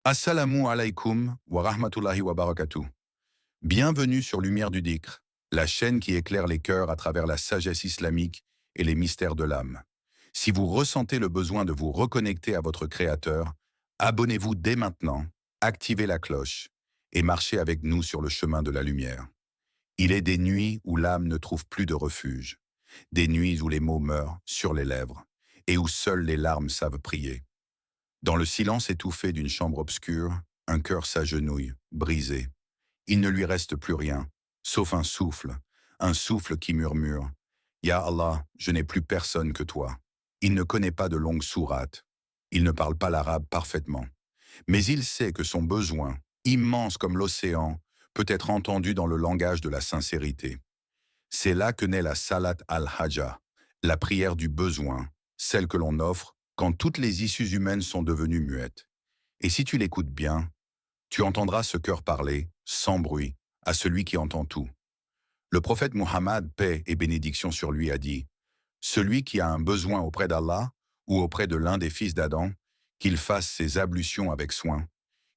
Assalamu alaikum wa rahmatullahi wa barakatuh. Bienvenue sur Lumière du Dhikr, la chaîne qui éclaire les cœurs à travers la sagesse islamique et les mystères de l'âme. Si vous ressentez le besoin de vous reconnecter à votre Créateur, abonnez-vous dès maintenant, activez la cloche et marchez avec nous sur le chemin de la lumière. Il est des nuits où l'âme ne trouve plus de refuge, des nuits où les mots meurent sur les lèvres et où seules les larmes savent prier. Dans le silence étouffé d'une chambre obscure, un cœur s'agenouille, brisé. Il ne lui reste plus rien, sauf un souffle qui murmure. Ya Allah, je n'ai plus personne que toi. Il ne connaît pas de longues sourates. Il ne parle pas l'arabe parfaitement. Mais il sait que son besoin, immense comme l'océan, peut être entendu dans le langage de la sincérité. C'est là que naît la Salat al-Haja, la prière du besoin, celle que l'on offre quand toutes les issues humaines sont devenues muettes. Et si tu l'écoutes bien, tu entendras ce cœur parler, sans bruit, à celui qui entend tout. Le prophète Muhammad, paix et bénédiction sur lui, a dit « Celui qui a un besoin auprès d'Allah ou auprès de l'un des fils d'Adam, qu'il fasse ses ablutions avec soin,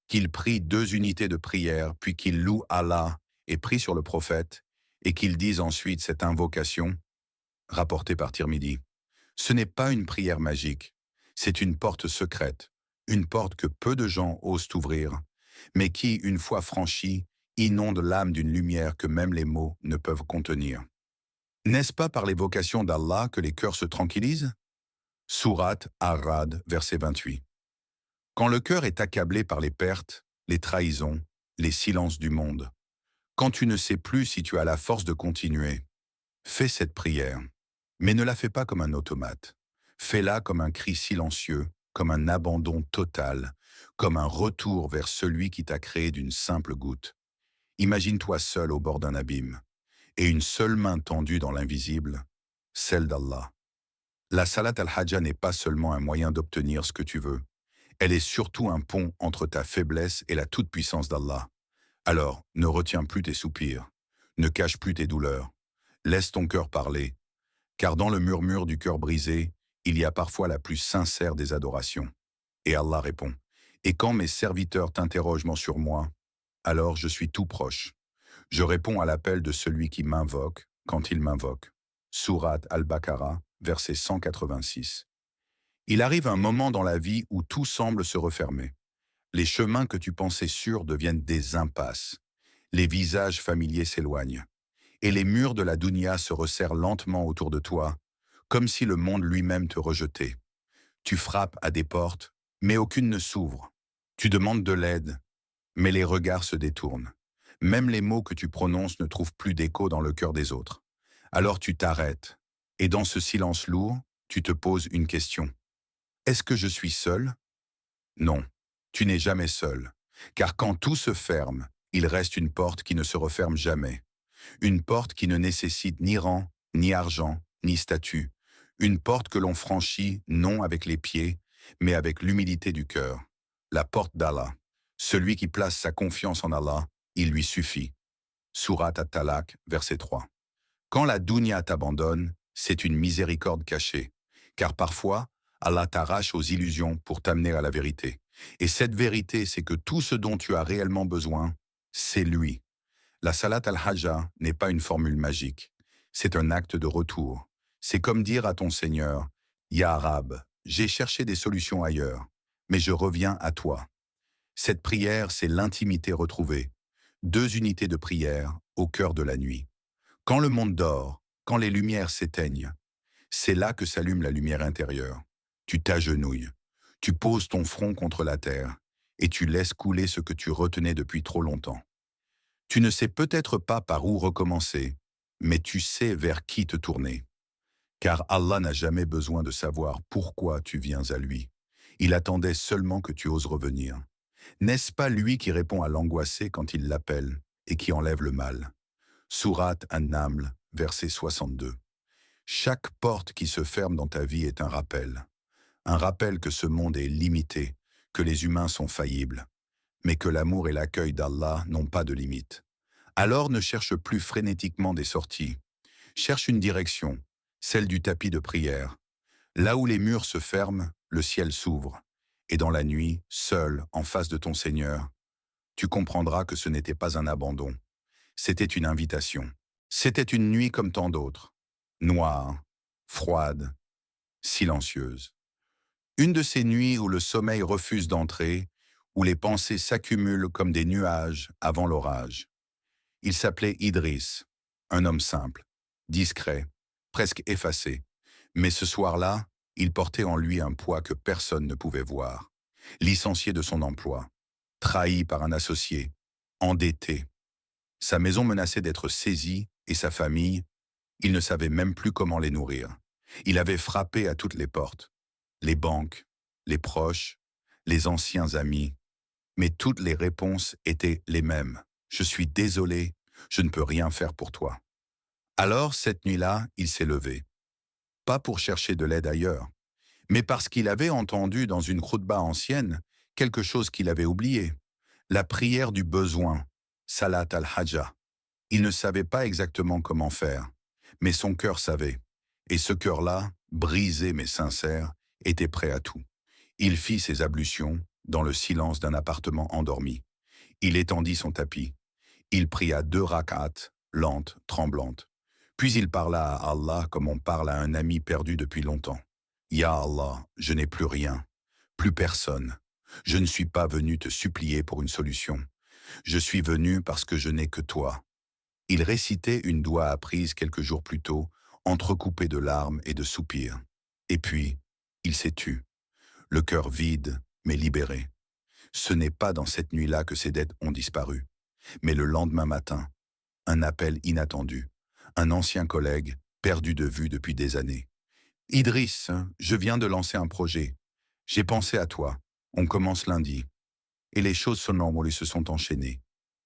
qu'il prie 2 unités de prière, puis qu'il loue Allah et prie sur le prophète, et qu'il dise ensuite cette invocation, rapportée par Tirmidhi. Ce n'est pas une prière magique, c'est une porte secrète, une porte que peu de gens osent ouvrir, mais qui, une fois franchie, inonde l'âme d'une lumière que même les mots ne peuvent contenir. N'est-ce pas par l'évocation d'Allah que les cœurs se tranquillisent? Sourate Ar-Ra'd, verset 28. Quand le cœur est accablé par les pertes, les trahisons, les silences du monde, quand tu ne sais plus si tu as la force de continuer, fais cette prière, mais ne la fais pas comme un automate. Fais-la comme un cri silencieux, comme un abandon total, comme un retour vers celui qui t'a créé d'une simple goutte. Imagine-toi seul au bord d'un abîme, et une seule main tendue dans l'invisible, celle d'Allah. La Salat al-Hajja n'est pas seulement un moyen d'obtenir ce que tu veux, elle est surtout un pont entre ta faiblesse et la toute-puissance d'Allah. Alors, ne retiens plus tes soupirs, ne cache plus tes douleurs, laisse ton cœur parler, car dans le murmure du cœur brisé, il y a parfois la plus sincère des adorations. Et Allah répond, « Et quand mes serviteurs t'interrogent sur moi, alors je suis tout proche. Je réponds à l'appel de celui qui m'invoque quand il m'invoque. » Sourate Al-Baqarah, verset 186. Il arrive un moment dans la vie où tout semble se refermer. Les chemins que tu pensais sûrs deviennent des impasses. Les visages familiers s'éloignent. Et les murs de la dunya se resserrent lentement autour de toi, comme si le monde lui-même te rejetait. Tu frappes à des portes, mais aucune ne s'ouvre. Tu demandes de l'aide, mais les regards se détournent. Même les mots que tu prononces ne trouvent plus d'écho dans le cœur des autres. Alors tu t'arrêtes, et dans ce silence lourd, tu te poses une question. Est-ce que je suis seul? Non, tu n'es jamais seul, car quand tout se ferme, il reste une porte qui ne se referme jamais. Une porte qui ne nécessite ni rang, ni argent, ni statut. Une porte que l'on franchit non avec les pieds, mais avec l'humilité du cœur. La porte d'Allah. Celui qui place sa confiance en Allah, il lui suffit. Sourate At-Talaq, verset 3. Quand la dunya t'abandonne, c'est une miséricorde cachée, car parfois, Allah t'arrache aux illusions pour t'amener à la vérité. Et cette vérité, c'est que tout ce dont tu as réellement besoin, c'est lui. La Salat al-Hajja n'est pas une formule magique. C'est un acte de retour. C'est comme dire à ton Seigneur, « Ya Rab, j'ai cherché des solutions ailleurs, mais je reviens à toi. » Cette prière, c'est l'intimité retrouvée. 2 unités de prière au cœur de la nuit. Quand le monde dort, quand les lumières s'éteignent, c'est là que s'allume la lumière intérieure. Tu t'agenouilles, tu poses ton front contre la terre et tu laisses couler ce que tu retenais depuis trop longtemps. Tu ne sais peut-être pas par où recommencer, mais tu sais vers qui te tourner. Car Allah n'a jamais besoin de savoir pourquoi tu viens à lui. Il attendait seulement que tu oses revenir. N'est-ce pas lui qui répond à l'angoissé quand il l'appelle et qui enlève le mal? Sourate An-Naml, verset 62. Chaque porte qui se ferme dans ta vie est un rappel. Un rappel que ce monde est limité, que les humains sont faillibles, mais que l'amour et l'accueil d'Allah n'ont pas de limite. Alors ne cherche plus frénétiquement des sorties. Cherche une direction, celle du tapis de prière. Là où les murs se ferment, le ciel s'ouvre. et dans la nuit, seul, en face de ton Seigneur, tu comprendras que ce n'était pas un abandon, c'était une invitation. C'était une nuit comme tant d'autres, noire, froide, silencieuse. Une de ces nuits où le sommeil refuse d'entrer, où les pensées s'accumulent comme des nuages avant l'orage. Il s'appelait Idriss, un homme simple, discret, presque effacé. Mais ce soir-là, il portait en lui un poids que personne ne pouvait voir. Licencié de son emploi, trahi par un associé, endetté. Sa maison menaçait d'être saisie et sa famille, il ne savait même plus comment les nourrir. Il avait frappé à toutes les portes, les banques, les proches, les anciens amis, mais toutes les réponses étaient les mêmes. Je suis désolé, je ne peux rien faire pour toi. Alors, cette nuit-là, il s'est levé. Pas pour chercher de l'aide ailleurs, mais parce qu'il avait entendu dans une khoutba ancienne quelque chose qu'il avait oublié. La prière du besoin, Salat al-Hajja. Il ne savait pas exactement comment faire, mais son cœur savait. Et ce cœur-là, brisé mais sincère, était prêt à tout. Il fit ses ablutions dans le silence d'un appartement endormi. Il étendit son tapis. Il pria 2 rak'at, lentes, tremblantes. Puis il parla à Allah comme on parle à un ami perdu depuis longtemps. Ya Allah, je n'ai plus rien, plus personne. Je ne suis pas venu te supplier pour une solution. Je suis venu parce que je n'ai que toi. Il récitait une doua apprise quelques jours plus tôt, entrecoupée de larmes et de soupirs. Et puis, il s'est tu, le cœur vide, mais libéré. Ce n'est pas dans cette nuit-là que ses dettes ont disparu, mais le lendemain matin, un appel inattendu, un ancien collègue, perdu de vue depuis des années. Idriss, je viens de lancer un projet. J'ai pensé à toi. On commence lundi. Et les choses somnambules se sont enchaînées.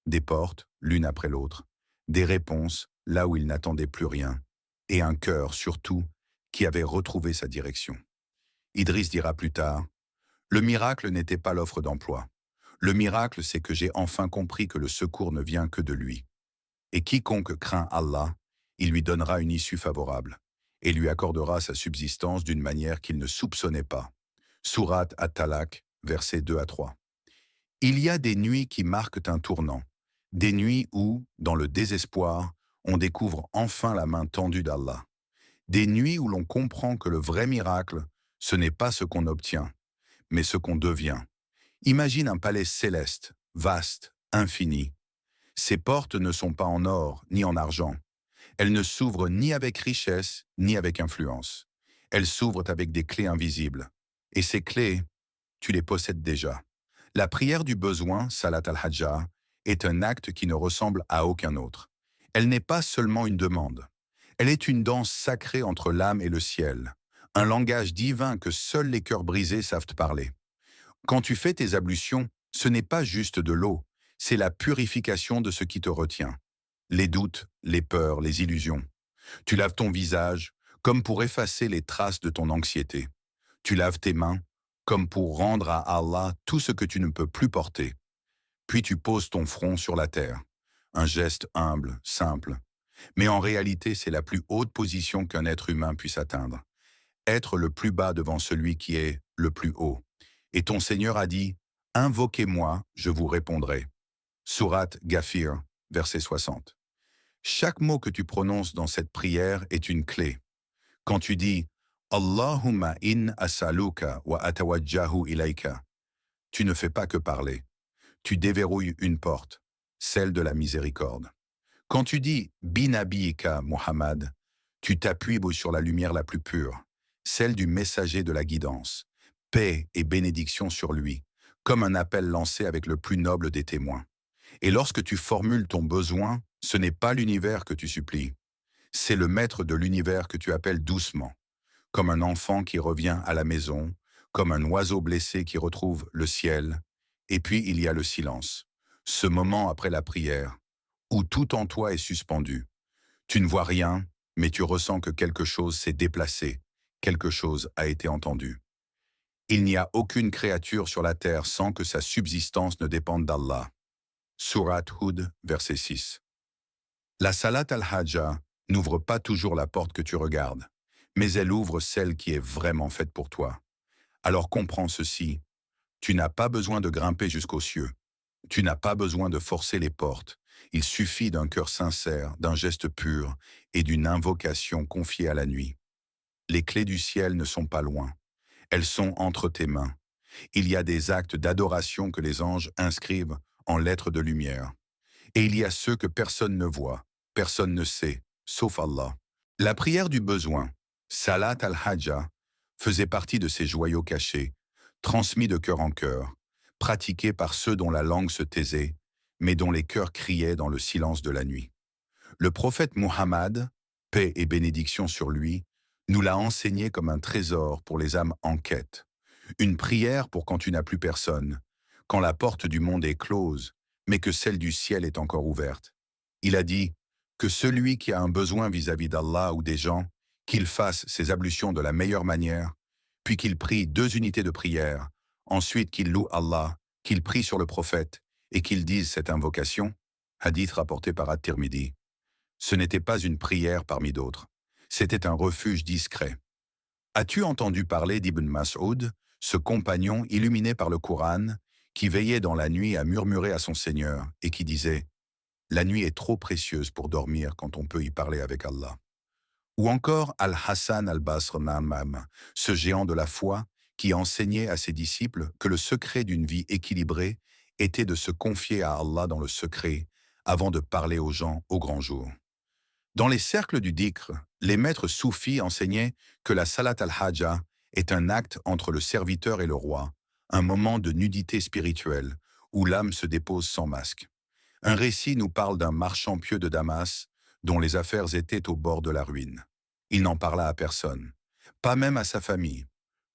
Des portes, l'une après l'autre. Des réponses, là où il n'attendait plus rien. Et un cœur, surtout, qui avait retrouvé sa direction. Idriss dira plus tard, « Le miracle n'était pas l'offre d'emploi. Le miracle, c'est que j'ai enfin compris que le secours ne vient que de lui. Et quiconque craint Allah, il lui donnera une issue favorable, et lui accordera sa subsistance d'une manière qu'il ne soupçonnait pas. » Sourate At-Talaq, versets 2 à 3. Il y a des nuits qui marquent un tournant, des nuits où, dans le désespoir, on découvre enfin la main tendue d'Allah. Des nuits où l'on comprend que le vrai miracle, ce n'est pas ce qu'on obtient, mais ce qu'on devient. Imagine un palais céleste, vaste, infini. Ses portes ne sont pas en or ni en argent. Elles ne s'ouvrent ni avec richesse ni avec influence. Elles s'ouvrent avec des clés invisibles. Et ces clés, tu les possèdes déjà. La prière du besoin, Salat al-Hajja, est un acte qui ne ressemble à aucun autre. Elle n'est pas seulement une demande. Elle est une danse sacrée entre l'âme et le ciel, un langage divin que seuls les cœurs brisés savent parler. Quand tu fais tes ablutions, ce n'est pas juste de l'eau, c'est la purification de ce qui te retient. Les doutes, les peurs, les illusions. Tu laves ton visage comme pour effacer les traces de ton anxiété. Tu laves tes mains comme pour rendre à Allah tout ce que tu ne peux plus porter. Puis tu poses ton front sur la terre. Un geste humble, simple. Mais en réalité, c'est la plus haute position qu'un être humain puisse atteindre. Être le plus bas devant celui qui est le plus haut. Et ton Seigneur a dit, « Invoquez-moi, je vous répondrai. » Sourate Ghafir, verset 60. Chaque mot que tu prononces dans cette prière est une clé. Quand tu dis « Allahumma in as'aluka wa atawajjahu ilayka », tu ne fais pas que parler. Tu déverrouilles une porte, celle de la miséricorde. Quand tu dis « Binabiyika Muhammad », tu t'appuies sur la lumière la plus pure, celle du messager de la guidance. Paix et bénédiction sur lui, comme un appel lancé avec le plus noble des témoins. Et lorsque tu formules ton besoin, ce n'est pas l'univers que tu supplies. C'est le maître de l'univers que tu appelles doucement, comme un enfant qui revient à la maison, comme un oiseau blessé qui retrouve le ciel. Et puis il y a le silence, ce moment après la prière, où tout en toi est suspendu. Tu ne vois rien, mais tu ressens que quelque chose s'est déplacé, quelque chose a été entendu. Il n'y a aucune créature sur la terre sans que sa subsistance ne dépende d'Allah. Sourate Hud, verset 6. La Salat al-Hajja n'ouvre pas toujours la porte que tu regardes, mais elle ouvre celle qui est vraiment faite pour toi. Alors comprends ceci, Tu n'as pas besoin de grimper jusqu'aux cieux. Tu n'as pas besoin de forcer les portes. Il suffit d'un cœur sincère, d'un geste pur et d'une invocation confiée à la nuit. Les clés du ciel ne sont pas loin. Elles sont entre tes mains. Il y a des actes d'adoration que les anges inscrivent en lettres de lumière. Et il y a ceux que personne ne voit, personne ne sait, sauf Allah. La prière du besoin, Salat al-Hajja, faisait partie de ces joyaux cachés, transmis de cœur en cœur, pratiqués par ceux dont la langue se taisait, mais dont les cœurs criaient dans le silence de la nuit. Le prophète Muhammad, paix et bénédiction sur lui, nous l'a enseigné comme un trésor pour les âmes en quête. Une prière pour quand tu n'as plus personne, quand la porte du monde est close, mais que celle du ciel est encore ouverte. Il a dit que celui qui a un besoin vis-à-vis d'Allah ou des gens, qu'il fasse ses ablutions de la meilleure manière, puis qu'il prie 2 unités de prière, ensuite qu'il loue Allah, qu'il prie sur le prophète et qu'il dise cette invocation, hadith rapporté par At-Tirmidhi. Ce n'était pas une prière parmi d'autres, c'était un refuge discret. As-tu entendu parler d'Ibn Mas'ud, ce compagnon illuminé par le Coran, qui veillait dans la nuit à murmurer à son Seigneur et qui disait « La nuit est trop précieuse pour dormir quand on peut y parler avec Allah ». Ou encore Al-Hassan al-Basr Ma'mam, ce géant de la foi qui enseignait à ses disciples que le secret d'une vie équilibrée était de se confier à Allah dans le secret avant de parler aux gens au grand jour. Dans les cercles du dhikr, les maîtres soufis enseignaient que la salat al-hajja est un acte entre le serviteur et le roi, un moment de nudité spirituelle où l'âme se dépose sans masque. Un récit nous parle d'un marchand pieux de Damas dont les affaires étaient au bord de la ruine. Il n'en parla à personne, pas même à sa famille.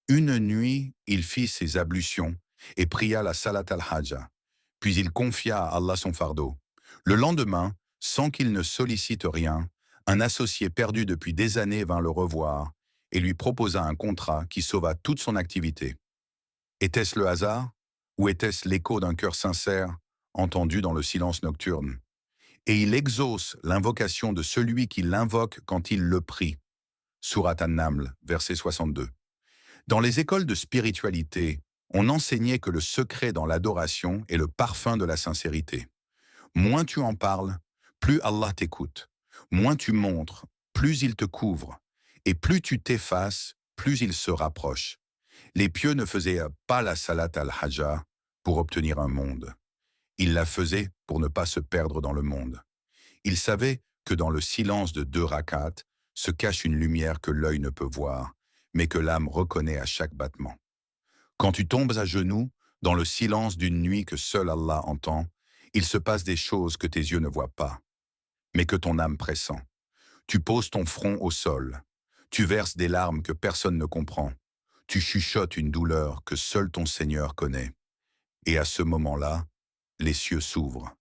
Une nuit, il fit ses ablutions et pria la salat al-hajja, puis il confia à Allah son fardeau. Le lendemain, sans qu'il ne sollicite rien, un associé perdu depuis des années vint le revoir et lui proposa un contrat qui sauva toute son activité. Était-ce le hasard ou était-ce l'écho d'un cœur sincère entendu dans le silence nocturne? Et il exauce l'invocation de celui qui l'invoque quand il le prie. Surat An-Naml, verset 62. Dans les écoles de spiritualité, on enseignait que le secret dans l'adoration est le parfum de la sincérité. Moins tu en parles, plus Allah t'écoute. Moins tu montres, plus il te couvre. Et plus tu t'effaces, plus il se rapproche. Les pieux ne faisaient pas la salat al-hajja pour obtenir un monde. Ils la faisaient pour ne pas se perdre dans le monde. Ils savaient que dans le silence de 2 rakats se cache une lumière que l'œil ne peut voir, mais que l'âme reconnaît à chaque battement. Quand tu tombes à genoux, dans le silence d'une nuit que seul Allah entend, il se passe des choses que tes yeux ne voient pas, mais que ton âme pressent. Tu poses ton front au sol. Tu verses des larmes que personne ne comprend. Tu chuchotes une douleur que seul ton Seigneur connaît. Et à ce moment-là, les cieux s'ouvrent.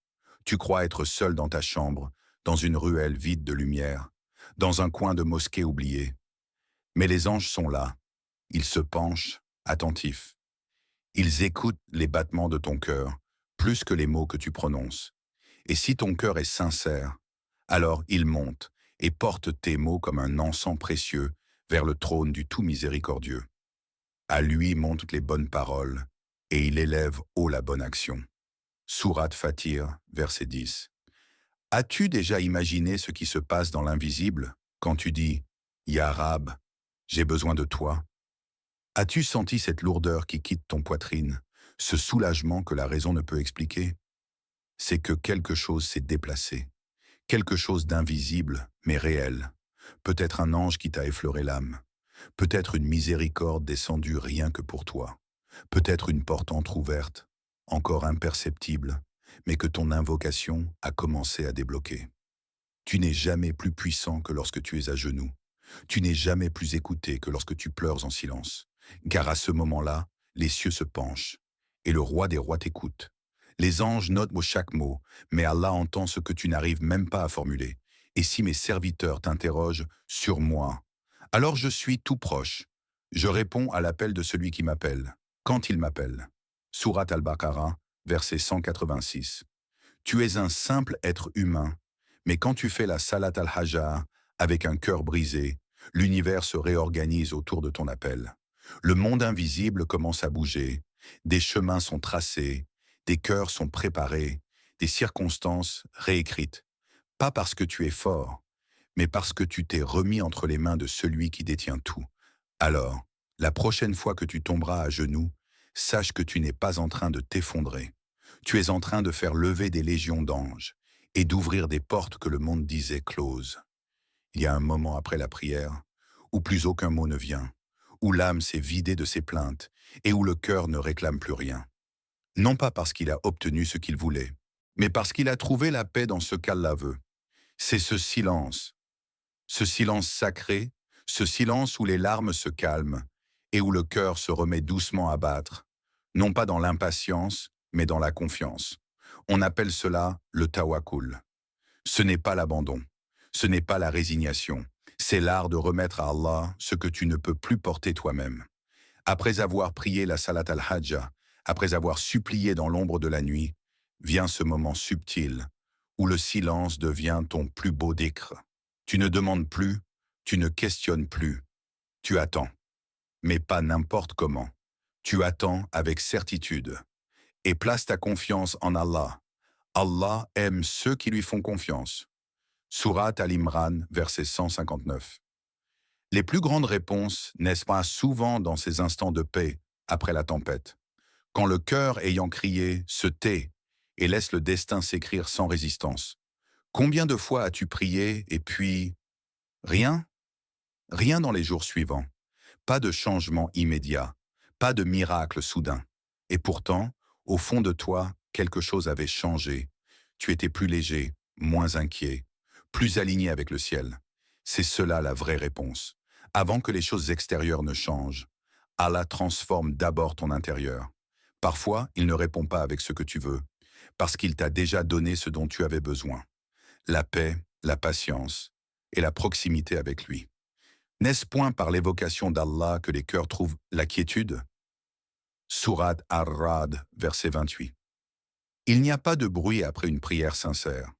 Tu crois être seul dans ta chambre, dans une ruelle vide de lumière, dans un coin de mosquée oublié. Mais les anges sont là. Ils se penchent, attentifs. Ils écoutent les battements de ton cœur, plus que les mots que tu prononces. Et si ton cœur est sincère, alors ils montent et portent tes mots comme un encens précieux vers le trône du tout miséricordieux. À lui montent les bonnes paroles, et il élève haut la bonne action. Sourate Fatir, verset 10. As-tu déjà imaginé ce qui se passe dans l'invisible quand tu dis « Ya Rab, j'ai besoin de toi » ? As-tu senti cette lourdeur qui quitte ton poitrine, ce soulagement que la raison ne peut expliquer? C'est que quelque chose s'est déplacé, quelque chose d'invisible mais réel. Peut-être un ange qui t'a effleuré l'âme, peut-être une miséricorde descendue rien que pour toi, peut-être une porte entr'ouverte, encore imperceptible, mais que ton invocation a commencé à débloquer. Tu n'es jamais plus puissant que lorsque tu es à genoux. Tu n'es jamais plus écouté que lorsque tu pleures en silence. Car à ce moment-là, les cieux se penchent, et le roi des rois t'écoute. Les anges notent chaque mot, mais Allah entend ce que tu n'arrives même pas à formuler. Et si mes serviteurs t'interrogent sur moi, alors je suis tout proche. Je réponds à l'appel de celui qui m'appelle, quand il m'appelle. Sourate Al-Baqarah, verset 186. Tu es un simple être humain, mais quand tu fais la salat al-hajja avec un cœur brisé, l'univers se réorganise autour de ton appel. Le monde invisible commence à bouger, Des chemins sont tracés, des cœurs sont préparés, des circonstances réécrites. Pas parce que tu es fort, mais parce que tu t'es remis entre les mains de celui qui détient tout. Alors, la prochaine fois que tu tomberas à genoux, sache que tu n'es pas en train de t'effondrer. Tu es en train de faire lever des légions d'anges et d'ouvrir des portes que le monde disait closes. Il y a un moment après la prière où plus aucun mot ne vient, où l'âme s'est vidée de ses plaintes et où le cœur ne réclame plus rien. Non pas parce qu'il a obtenu ce qu'il voulait, mais parce qu'il a trouvé la paix dans ce qu'Allah veut. C'est ce silence sacré, ce silence où les larmes se calment et où le cœur se remet doucement à battre, non pas dans l'impatience, mais dans la confiance. On appelle cela le tawakkul. Ce n'est pas l'abandon, ce n'est pas la résignation, c'est l'art de remettre à Allah ce que tu ne peux plus porter toi-même. Après avoir prié la salat al-hajjah, après avoir supplié dans l'ombre de la nuit, vient ce moment subtil où le silence devient ton plus beau dhikr. Tu ne demandes plus, tu ne questionnes plus, tu attends, mais pas n'importe comment. Tu attends avec certitude et place ta confiance en Allah. Allah aime ceux qui lui font confiance. Surat Al-Imran, verset 159. Les plus grandes réponses naissent pas souvent dans ces instants de paix après la tempête, quand le cœur ayant crié se tait et laisse le destin s'écrire sans résistance. Combien de fois as-tu prié et puis rien? Rien dans les jours suivants. Pas de changement immédiat, pas de miracle soudain. Et pourtant, au fond de toi, quelque chose avait changé. Tu étais plus léger, moins inquiet, plus aligné avec le ciel. C'est cela la vraie réponse. Avant que les choses extérieures ne changent, Allah transforme d'abord ton intérieur. Parfois, il ne répond pas avec ce que tu veux, parce qu'il t'a déjà donné ce dont tu avais besoin. La paix, la patience et la proximité avec lui. N'est-ce point par l'évocation d'Allah que les cœurs trouvent la quiétude? Surat Ar-Ra'd, verset 28. Il n'y a pas de bruit après une prière sincère.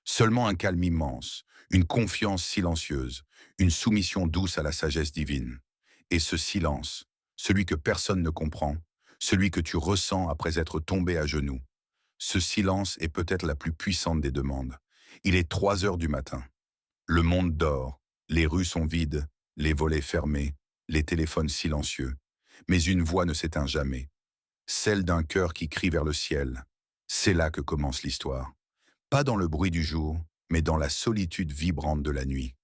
Seulement un calme immense, une confiance silencieuse, une soumission douce à la sagesse divine. Et ce silence, celui que personne ne comprend, celui que tu ressens après être tombé à genoux, ce silence est peut-être la plus puissante des demandes. Il est 3 heures du matin. Le monde dort, les rues sont vides, les volets fermés, les téléphones silencieux. Mais une voix ne s'éteint jamais, celle d'un cœur qui crie vers le ciel. C'est là que commence l'histoire. Pas dans le bruit du jour, mais dans la solitude vibrante de la nuit.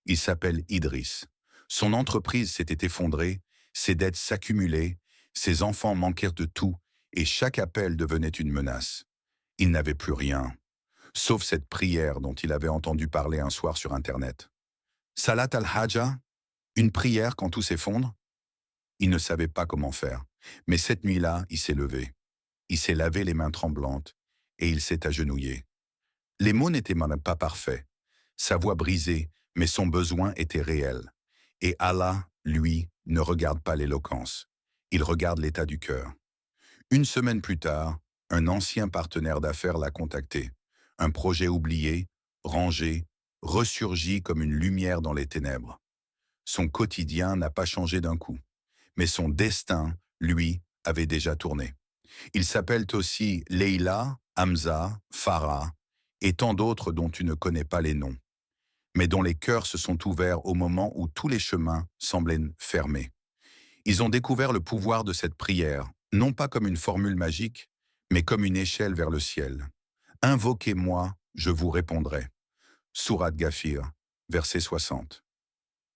Il s'appelle Idriss. Son entreprise s'était effondrée, ses dettes s'accumulaient, ses enfants manquèrent de tout, et chaque appel devenait une menace. Il n'avait plus rien, sauf cette prière dont il avait entendu parler un soir sur Internet. Salat al-Hajjah, une prière quand tout s'effondre? Il ne savait pas comment faire, mais cette nuit-là, il s'est levé. Il s'est lavé les mains tremblantes, et il s'est agenouillé. Les mots n'étaient même pas parfaits, sa voix brisée, mais son besoin était réel. Et Allah, lui, ne regarde pas l'éloquence, il regarde l'état du cœur. Une semaine plus tard, un ancien partenaire d'affaires l'a contacté. Un projet oublié, rangé, ressurgit comme une lumière dans les ténèbres. Son quotidien n'a pas changé d'un coup, mais son destin, lui, avait déjà tourné. Ils s'appellent aussi Leila, Hamza, Farah, et tant d'autres dont tu ne connais pas les noms, mais dont les cœurs se sont ouverts au moment où tous les chemins semblaient fermés. Ils ont découvert le pouvoir de cette prière, non pas comme une formule magique, mais comme une échelle vers le ciel. Invoquez-moi, je vous répondrai. Sourate Ghafir, verset 60.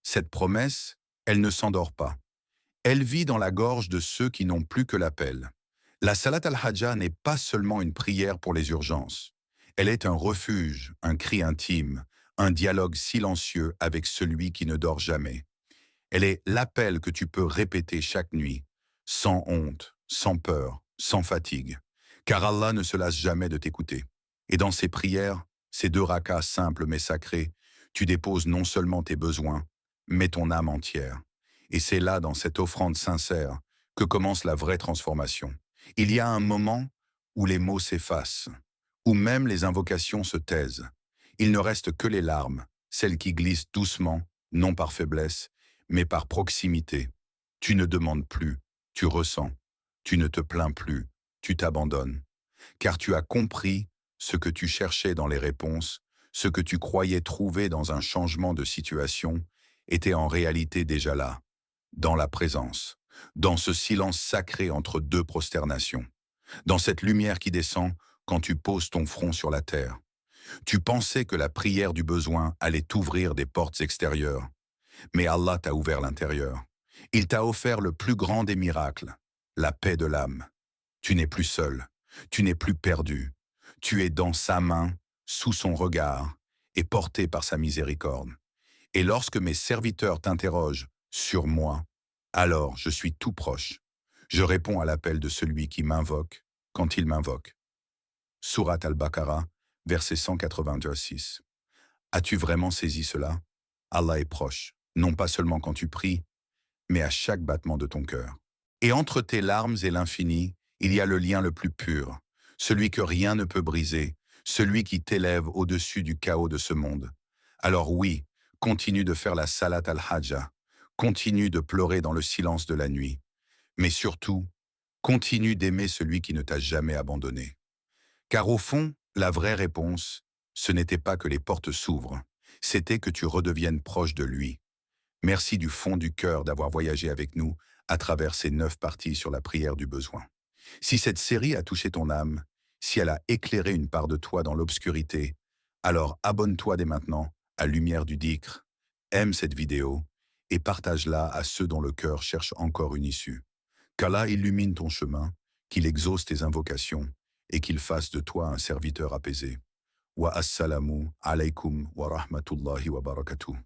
Cette promesse, elle ne s'endort pas. Elle vit dans la gorge de ceux qui n'ont plus que l'appel. La Salat al-Hajjah n'est pas seulement une prière pour les urgences. Elle est un refuge, un cri intime, un dialogue silencieux avec celui qui ne dort jamais. Elle est l'appel que tu peux répéter chaque nuit, sans honte, sans peur, sans fatigue, car Allah ne se lasse jamais de t'écouter. Et dans ces prières, ces 2 rakas simples mais sacrés, tu déposes non seulement tes besoins, mais ton âme entière. Et c'est là, dans cette offrande sincère, que commence la vraie transformation. Il y a un moment où les mots s'effacent, où même les invocations se taisent. Il ne reste que les larmes, celles qui glissent doucement, non par faiblesse, mais par proximité. Tu ne demandes plus, tu ressens. Tu ne te plains plus, tu t'abandonnes. Car tu as compris ce que tu cherchais dans les réponses, ce que tu croyais trouver dans un changement de situation, était en réalité déjà là, dans la présence, dans ce silence sacré entre deux prosternations, dans cette lumière qui descend quand tu poses ton front sur la terre. Tu pensais que la prière du besoin allait t'ouvrir des portes extérieures, mais Allah t'a ouvert l'intérieur. Il t'a offert le plus grand des miracles, la paix de l'âme. Tu n'es plus seul, tu n'es plus perdu. Tu es dans sa main, sous son regard, et porté par sa miséricorde. Et lorsque mes serviteurs t'interrogent sur moi, alors je suis tout proche. Je réponds à l'appel de celui qui m'invoque quand il m'invoque. Sourate al-Baqarah, verset 186. As-tu vraiment saisi cela? Allah est proche, non pas seulement quand tu pries, mais à chaque battement de ton cœur. Et entre tes larmes et l'infini, il y a le lien le plus pur, celui que rien ne peut briser, celui qui t'élève au-dessus du chaos de ce monde. Alors oui, continue de faire la salat al-hajjah, continue de pleurer dans le silence de la nuit, mais surtout, continue d'aimer celui qui ne t'a jamais abandonné. Car au fond, la vraie réponse, ce n'était pas que les portes s'ouvrent, c'était que tu redeviennes proche de lui. Merci du fond du cœur d'avoir voyagé avec nous à travers ces 9 parties sur la prière du besoin. Si cette série a touché ton âme, si elle a éclairé une part de toi dans l'obscurité, alors abonne-toi dès maintenant à Lumière du Dhikr, aime cette vidéo et partage-la à ceux dont le cœur cherche encore une issue. Qu'Allah illumine ton chemin, qu'il exauce tes invocations et qu'il fasse de toi un serviteur apaisé. Wa assalamu alaykum wa rahmatullahi wa barakatuh.